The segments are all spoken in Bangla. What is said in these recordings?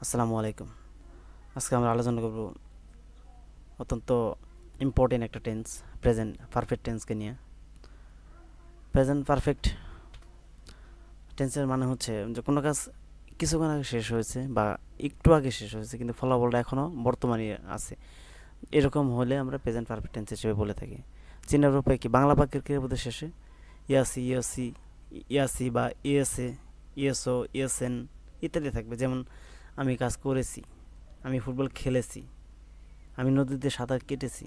আসসালামু আলাইকুম। আজকে আমরা আলোচনা করব অত্যন্ত ইম্পর্টেন্ট একটা টেন্স, প্রেজেন্ট পারফেক্ট টেন্সকে নিয়ে। প্রেজেন্ট পারফেক্ট টেন্সের মানে হচ্ছে যে কোনো কাজ কিছুক্ষণ আগে শেষ হয়েছে বা একটু আগে শেষ হয়েছে কিন্তু ফলাফলটা এখনও বর্তমানে আছে, এরকম হলে আমরা প্রেজেন্ট পারফেক্ট টেন্স হিসেবে বলে থাকি। চিনার উপায় কি? বাংলা বাক্যের ক্রিয়াপদের শেষে ইয়াসি, ইয়াসি, ইয়াসি বা ইয়েসে, ইয়েসো, ইয়েসেন ইত্যাদি থাকবে। যেমন আমি কাজ করেছি, আমি ফুটবল খেলেছি, আমি নদীতে সাঁতার কেটেছি।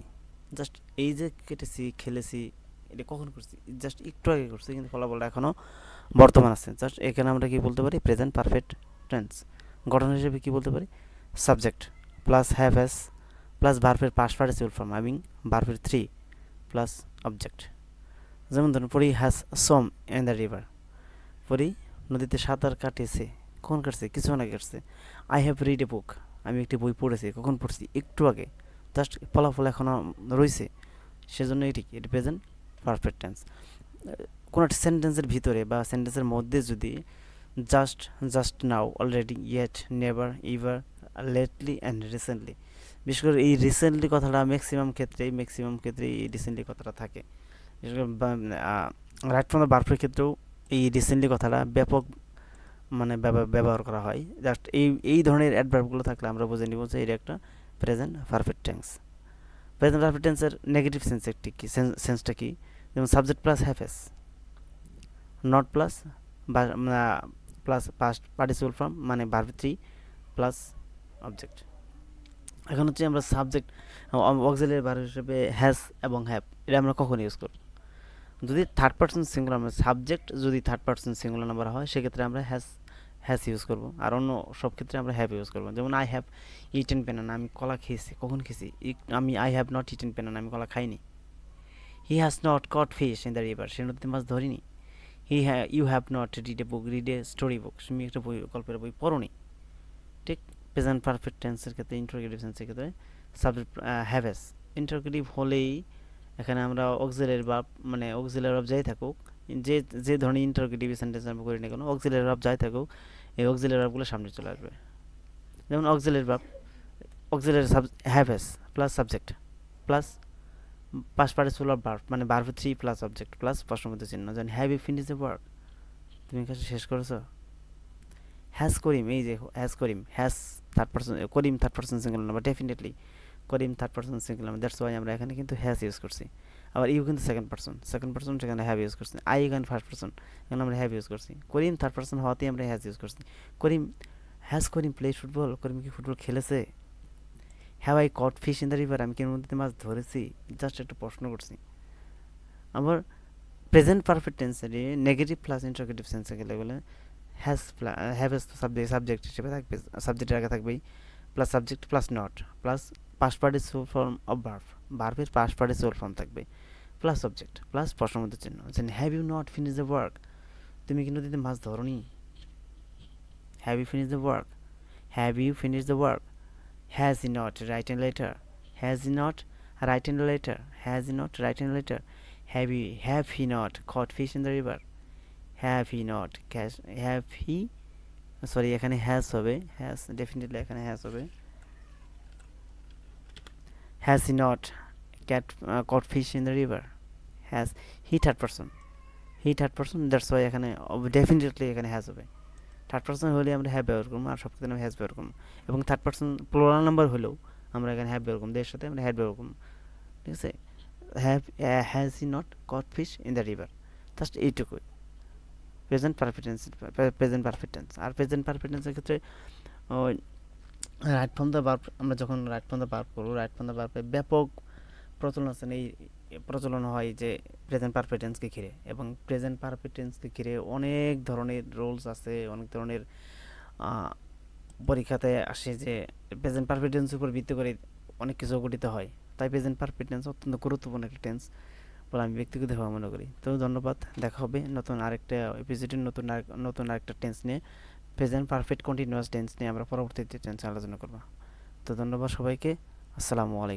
জাস্ট এই যে কেটেছি, খেলেছি, এটা কখন করছি? জাস্ট একটু আগে করছি কিন্তু ফলাফলটা এখনও বর্তমান আছে। জাস্ট এখানে আমরা কি বলতে পারি? Present perfect tense. গঠন হিসেবে কি বলতে পারি? Subject plus have has plus ভার্বের পাস্ট পার্টিসিপল ফর্ম হ্যাভিং ভার্বের থ্রি প্লাস অবজেক্ট। যেমন ধরুন, Pari has swum in the river. Pari নদীতে সাঁতার কাটেছে। কখন কাটছে? কিছুক্ষণ আগে কাটছে। I have read a book. আমি একটি বই পড়েছি। কখন পড়ছি? একটু আগে। জাস্ট ফলাফল এখনও রয়েছে, সেজন্য এটি প্রেজেন্ট পারফেক্ট টেন্স। কোনো একটা সেন্টেন্সের ভিতরে বা সেন্টেন্সের মধ্যে যদি just, just now, already, yet, never, ever, lately and recently, বিশেষ করে এই রিসেন্টলি কথাটা ম্যাক্সিমাম ক্ষেত্রেই এই রিসেন্টলি কথাটা থাকে। বিশেষ করে রাইট ফ্রম দ্য ভার্বের ক্ষেত্রেও এই রিসেন্টলি কথাটা ব্যাপক মানে ব্যবহার করা হয়। জাস্ট এই ধরনের অ্যাডভার্বগুলো থাকলে আমরা বুঝে নিব যে এটা একটা present perfect tense. Present perfect টেন্সের নেগেটিভ সেন্সটা কি? যেমন subject plus haves, not plus plus past participle form মানে ভার্ব থ্রি প্লাস অবজেক্ট। এখন হচ্ছে আমরা সাবজেক্ট অক্সিলিয়ারি ভার্ব হিসেবে হ্যাজ এবং হ্যাভ, এটা আমরা কখন ইউজ করব? যদি থার্ড পার্সন সিঙ্গুলার সাবজেক্ট যদি থার্ড পার্সন সিঙ্গুলার নাম্বার হয়, সেক্ষেত্রে আমরা হ্যাজ হ্যাজ ইউজ করব, আর অন্য সব ক্ষেত্রে আমরা হ্যাভ ইউজ করব। যেমন আই হ্যাভ ইটেন পেনানা, আমি কলা খেয়েছি। কখন খেয়েছি? আমি I have not eaten banana, আমি কলা খাইনি। He has not caught fish in the river, সে নদীতে মাছ ধরিনি। You have not read a book, read a story book, তুমি একটা বই, গল্পের বই পড়োনি। ঠিক প্রেজেন্ট পারফেক্ট টেন্সের ক্ষেত্রে, ইন্টারোগেটিভ সেন্সের ক্ষেত্রে সাবজেক্ট হ্যাভেস। ইন্টারোগেটিভ হলেই এখানে আমরা অক্সিলারি ভার্ব মানে অক্সিলারি ভার্ব যাই থাকুক, যে যে ধরনের ইন্টারোগেটিভ সেন্টেন্স আমরা করি না কেন, অক্সিলারি ভার্ব যাই থাকুক, এই অক্সিলারি ভার্বগুলো সামনে চলে আসবে। যেমন auxiliary verb, auxiliary haves plus subject plus past participle of verb মানে verb three plus object plus প্রশ্নবোধক চিহ্ন। যেমন have you finish the work, তুমি কাজ শেষ করেছো? হ্যাজ করিম, এই যে has Karim, has third person, Karim third person singular number, definitely Karim third person singular number, that's why আমরা এখানে কিন্তু হ্যাজ ইউজ করছি। আবার ইউ কিন্তু সেকেন্ড পার্সন সেখানে হ্যাভ ইউজ করছি। আই এখানে ফার্স্ট পার্সন, এখানে আমরা হ্যাভ ইউজ করছি। করিম থার্ড পার্সন হওয়াতেই আমরা হ্যাজ ইউজ করছি। Karim has Karim play football, Karim কি ফুটবল খেলেছে? Have I caught fish in the river, আমি কি নদীতে মাছ ধরেছি? জাস্ট একটা প্রশ্ন করছি। আবার প্রেজেন্ট পারফেক্ট টেন্সের নেগেটিভ প্লাস ইন্টারোগেটিভ সেন্সে গেলে বলে হ্যাজ হ্যাভ এস সাবজেক্ট হিসেবে থাকবে, সাবজেক্টের আগে থাকবেই plus subject plus not plus past participle form of verb, ভার্বের পাস্ট পার্টিসিপল ফর্ম থাকবে প্লাস সাবজেক্ট প্লাস প্রশ্নবোধক চিহ্ন। যেন have you not finish the work, তুমি কি নদীতে মাছ ধরনি? Have you finish the work, have you finish the work. Has he not written letter, has he not written letter, has he not written letter. Have he not caught fish in the river, have he not cash, have he, sorry এখানে হ্যাজ হবে, হ্যাজ ডেফিনেটলি এখানে হ্যাজ হবে। Has he not caught fish in the river, has he third person, that's why এখানে ডেফিনেটলি এখানে হ্যাজ হবে। থার্ড পারসন হলে আমরা হ্যাভ ব্যবহার করবো, আর সব ক্ষেত্রে আমরা হ্যাজ ব্যবহার করবো। এবং থার্ড পারসন প্লুরাল নাম্বার হলেও আমরা এখানে হ্যাভ ব্যবহার করবো, দের সাথে আমরা হ্যাড ব্যবহার করবো। ঠিক আছে? Have has he not caught fish in the river, just এইটুকুই প্রেজেন্ট পারফেক্ট টেন্স। আর প্রেজেন্ট পারফেক্ট টেন্সের ক্ষেত্রে ওই রাইট ফ্রম দ্য ভার্ব, আমরা যখন রাইট ফ্রম দ্য ভার্ব করবো, রাইট ফ্রম দ্য ভার্বে ব্যাপক প্রচলন আছে। এই প্রচলন হয় যে প্রেজেন্ট পারফেক্ট টেন্সকে ঘিরে, এবং প্রেজেন্ট পারফেক্ট টেন্সকে ঘিরে অনেক ধরনের রুলস আছে, অনেক ধরনের পরীক্ষাতে আসে যে প্রেজেন্ট পারফেক্ট টেন্সের উপর ভিত্তি করে অনেক কিছু গঠিত হয়। তাই প্রেজেন্ট পারফেক্ট টেন্স অত্যন্ত গুরুত্বপূর্ণ একটা টেন্স বলে আমি ব্যক্তিগতভাবে মনে করি। তো ধন্যবাদ, দেখা হবে নতুন আরেকটা এপিসোডে নতুন আরেকটা টেন্স নিয়ে। প্রেজেন্ট পারফেক্ট কন্টিনিউয়াস টেন্স নিয়ে আমরা পরবর্তীতে টেন্স আলোচনা করব। তো ধন্যবাদ সবাইকে, আসসালামু আলাইকুম।